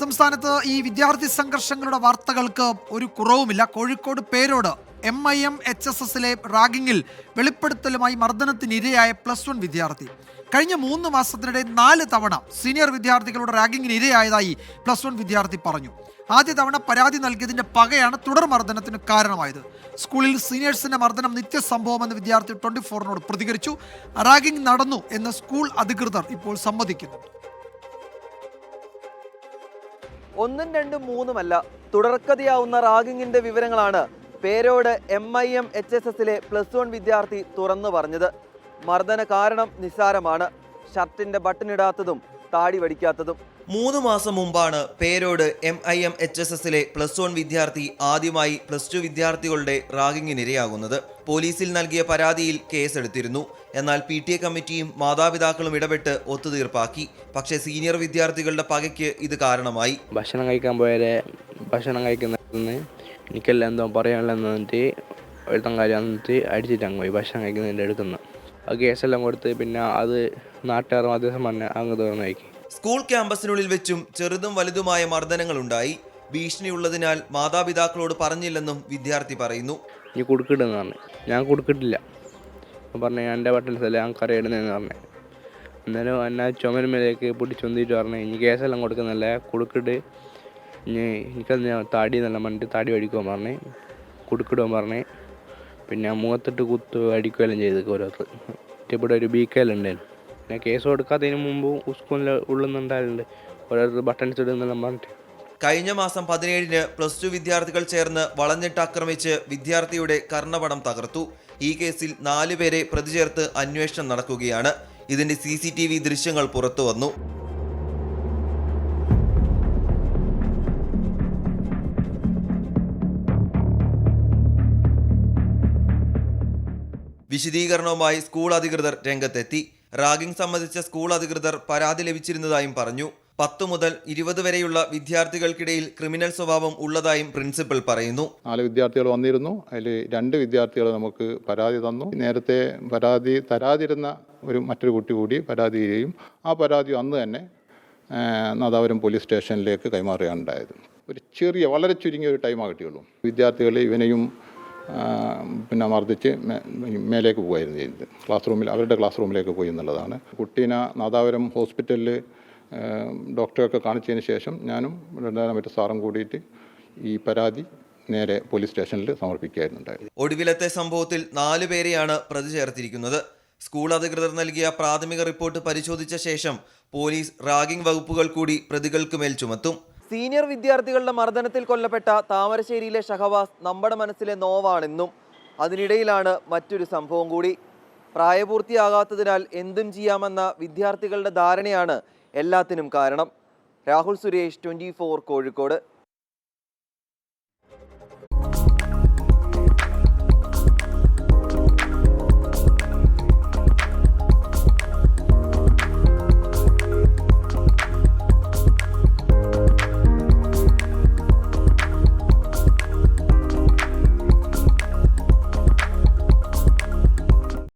സംസ്ഥാനത്ത് ഈ വിദ്യാർത്ഥി സംഘർഷങ്ങളുടെ വാർത്തകൾക്ക് ഒരു കുറവുമില്ല. കോഴിക്കോട് പേരോട് MIM-HSSലെ റാഗിങ്ങിൽ വെളിപ്പെടുത്തലുമായി മർദ്ദനത്തിനിരയായ +1 വിദ്യാർത്ഥി കഴിഞ്ഞ 3 മാസത്തിനിടെ 4 തവണ സീനിയർ വിദ്യാർത്ഥികളുടെ റാഗിങ്ങിന് ഇരയായതായി +1 വിദ്യാർത്ഥി പറഞ്ഞു. ആദ്യ തവണ പരാതി നൽകിയതിന്റെ പകയാണ് തുടർ മർദ്ദനത്തിന് കാരണമായത്. സ്കൂളിൽ സീനിയേഴ്സിന്റെ മർദ്ദനം നിത്യസംഭവമെന്ന് വിദ്യാർത്ഥി 24നോട് പ്രതികരിച്ചു. റാഗിംഗ് നടന്നു എന്ന് സ്കൂൾ അധികൃതർ ഇപ്പോൾ സമ്മതിക്കുന്നു. ഒന്നും രണ്ടും മൂന്നുമല്ല, തുടർക്കഥയാവുന്ന റാഗിങ്ങിന്റെ വിവരങ്ങളാണ് പേരോട് MIM-HSSലെ +1 വിദ്യാർത്ഥി തുറന്നു പറഞ്ഞത്. മർദ്ദന കാരണം നിസ്സാരമാണ്, ഷർട്ടിന്റെ ബട്ടണിടാത്തതും താടി വടിക്കാത്തതും. 3 മാസം മുമ്പാണ് പേരോട് MIM-HSSലെ +1 വിദ്യാർത്ഥി ആദ്യമായി +2 വിദ്യാർത്ഥികളുടെ റാഗിങ്ങിനിരയാകുന്നത്. പോലീസിൽ നൽകിയ പരാതിയിൽ കേസെടുത്തിരുന്നു. എന്നാൽ PTA കമ്മിറ്റിയും മാതാപിതാക്കളും ഇടപെട്ട് ഒത്തുതീർപ്പാക്കി. പക്ഷേ സീനിയർ വിദ്യാർത്ഥികളുടെ പകയ്ക്ക് ഇത് കാരണമായി. ഭക്ഷണം കഴിക്കാൻ പോയാലേ ഭക്ഷണം കഴിക്കുന്നതിന് എനിക്കെല്ലാം എന്തോ പറയാനുള്ളതെന്ന് പറഞ്ഞിട്ട് ഒരുത്തം കാര്യം വന്നിട്ട് അടിച്ചിട്ട് അങ്ങ് പോയി ഭക്ഷണം കഴിക്കുന്നതിൻ്റെ അടുത്തുനിന്ന്. ആ കേസെല്ലാം കൊടുത്ത് പിന്നെ അത് നാട്ടുകാർ മാധ്യമം പറഞ്ഞ അങ്ങ് തുറന്നു വയ്ക്കി. സ്കൂൾ ക്യാമ്പസിനുള്ളിൽ വെച്ചും ചെറുതും വലുതുമായ മർദ്ദനങ്ങളുണ്ടായി. ഭീഷണിയുള്ളതിനാൽ മാതാപിതാക്കളോട് പറഞ്ഞില്ലെന്നും വിദ്യാർത്ഥി പറയുന്നു. നീ കൊടുക്കിട്ടെന്ന് പറഞ്ഞു. ഞാൻ കൊടുക്കിട്ടില്ല പറഞ്ഞു. എൻ്റെ ബട്ടൺസല്ല ഞാൻ കറിയിടുന്നതെന്ന് പറഞ്ഞു. അന്നേരം എന്നെ ചുമരുമേലേക്ക് പൊട്ടിച്ചൊന്തിട്ട് പറഞ്ഞു, ഇനി കേസെല്ലാം കൊടുക്കുന്നില്ല, കൊടുക്കിട്ട് ഇനി എനിക്കത് താടി നല്ല പറഞ്ഞിട്ട് താടി അടിക്കുവാൻ പറഞ്ഞ് കൊടുക്കിടുവാൻ പറഞ്ഞ്. പിന്നെ മുഖത്തിട്ട് കുത്ത് അടിക്കുകയെല്ലാം ചെയ്ത് ഓരോരുത്തർ. ഇവിടെ ഒരു ബീക്കലുണ്ടായിരുന്നു. പിന്നെ കേസ് കൊടുക്കാത്തതിന് മുമ്പ് സ്കൂളിൽ ഉള്ളുന്നുണ്ടായിട്ടുണ്ട് ഓരോരുത്തർ ബട്ടൺസ് ഇടുന്നെല്ലാം പറഞ്ഞിട്ട്. കഴിഞ്ഞ മാസം 17-ന് +2 വിദ്യാർത്ഥികൾ ചേർന്ന് വളഞ്ഞിട്ട് ആക്രമിച്ച് വിദ്യാർത്ഥിയുടെ കർണപടം തകർത്തു. ഈ കേസിൽ 4 പേരെ പ്രതി ചേർത്ത് അന്വേഷണം നടക്കുകയാണ്. ഇതിന്റെ CCTV ദൃശ്യങ്ങൾ പുറത്തു വന്നു. വിശദീകരണവുമായി സ്കൂൾ അധികൃതർ രംഗത്തെത്തി. റാഗിംഗ് സംബന്ധിച്ച സ്കൂൾ അധികൃതർ പരാതി ലഭിച്ചിരുന്നതായും പറഞ്ഞു. 10 മുതൽ 20 വരെയുള്ള വിദ്യാർത്ഥികൾക്കിടയിൽ ക്രിമിനൽ സ്വഭാവം ഉള്ളതായും പ്രിൻസിപ്പൽ പറയുന്നു. 4 വിദ്യാർത്ഥികൾ വന്നിരുന്നു. അതിൽ 2 വിദ്യാർത്ഥികൾ നമുക്ക് പരാതി തന്നു. നേരത്തെ പരാതി തരാതിരുന്ന മറ്റൊരു കുട്ടി കൂടി പരാതി ചെയ്യുകയും ആ പരാതി അന്ന് തന്നെ നാദാപുരം പോലീസ് സ്റ്റേഷനിലേക്ക് കൈമാറുകയാണ് ഉണ്ടായത്. വളരെ ചുരുങ്ങിയ ഒരു ടൈമാണ് കിട്ടിയുള്ളൂ. വിദ്യാർത്ഥികൾ ഇവനെയും പിന്നെ മർദ്ദിച്ച് മേലേക്ക് പോകുമായിരുന്നു ചെയ്തത്. അവരുടെ ക്ലാസ് റൂമിലേക്ക് പോയി എന്നുള്ളതാണ്. കുട്ടീനെ നാദാപുരം ഹോസ്പിറ്റലിൽ ഡോക്ടറൊക്കെ കാണിച്ചതിന് ശേഷം ഞാനും മറ്റു സാറും കൂടിയിട്ട് ഈ പരാതി നേരെ പോലീസ് സ്റ്റേഷനിൽ സമർപ്പിക്കുകയായിരുന്നുണ്ടായത്. ഒടുവിലത്തെ സംഭവത്തിൽ 4 പേരെയാണ് പ്രതി ചേർത്തിരിക്കുന്നത്. സ്കൂൾ അധികൃതർ നൽകിയ പ്രാഥമിക റിപ്പോർട്ട് പരിശോധിച്ച ശേഷം പോലീസ് റാഗിംഗ് വകുപ്പുകൾ കൂടി പ്രതികൾക്ക് മേൽ ചുമത്തും. സീനിയർ വിദ്യാർത്ഥികളുടെ മർദ്ദനത്തിൽ കൊല്ലപ്പെട്ട താമരശ്ശേരിയിലെ ഷഹവാസ് നമ്മുടെ മനസ്സിലെ നോവാണെന്നും. അതിനിടയിലാണ് മറ്റൊരു സംഭവം കൂടി. പ്രായപൂർത്തിയാകാത്തതിനാൽ എന്തും ചെയ്യാമെന്ന വിദ്യാർത്ഥികളുടെ ധാരണയാണ് എല്ലാത്തിനും കാരണം. രാഹുൽ സുരേഷ്, 24 കോഴിക്കോട്.